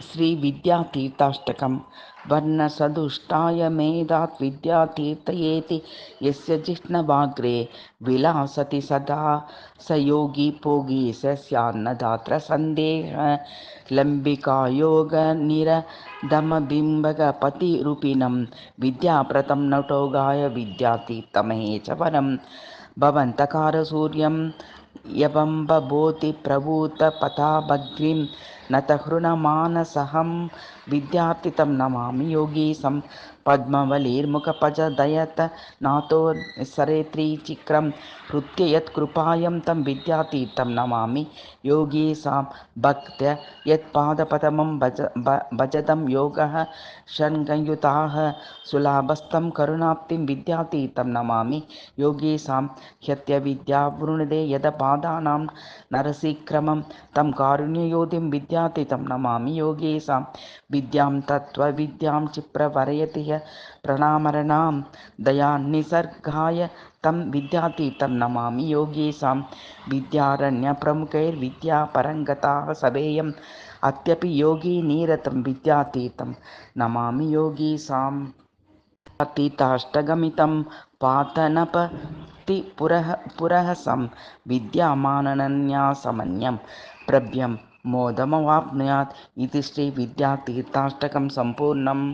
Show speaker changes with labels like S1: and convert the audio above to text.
S1: श्रीविद्यातीर्थाष्टकं वर्णसदुष्टाय मेधात् विद्यातीर्थयेति यस्य जिह्वाग्रे विलासति सदा स योगी भोगी स स्यान्नदात्र सन्देहलम्बिकायोगनिरदमबिम्बगपतिरूपिणं विद्याप्रतं नटोगाय विद्यातीर्थमहेशवरं भवन्तकारसूर्यं यवम्बबोधि प्रभूतपथाभग्निं नतहृणमानसहं विद्यातीतं नमामि योगीशं पद्मवलीर्मुखपजदयत नाथो सरेत्रीचिक्रं हृत्य यत्कृपायं तं विद्यातीतं नमामि योगीशां भक्त्या यत्पादपद्मं भजतं योगः षण्गयुताः सुलाभस्तं करुणाप्तिं विद्यातीतं नमामि योगीशां ह्यत्यविद्यावृणुदे यदपादानां नरसीक्रमं तं कारुण्ययोधिं विद्यातीतं नमामि योगीशां विद्यां तत्त्वविद्यां क्षिप्रवरयति प्रणामरणां दयानिसर्गाय तं विद्यातीतं नमामि योगीशां विद्यारण्यप्रमुखैर्विद्यापरङ्गताः सवेयम् अत्यपि योगी नीरतं विद्यातीतं नमामि योगीशां तीर्थाष्टगमितं पातनपतिपुरःसं विद्यामानन्यासमन्यं प्रभ्यं मोदमवाप्नुयात् इति श्रीविद्यातीर्थाष्टकं सम्पूर्णम्।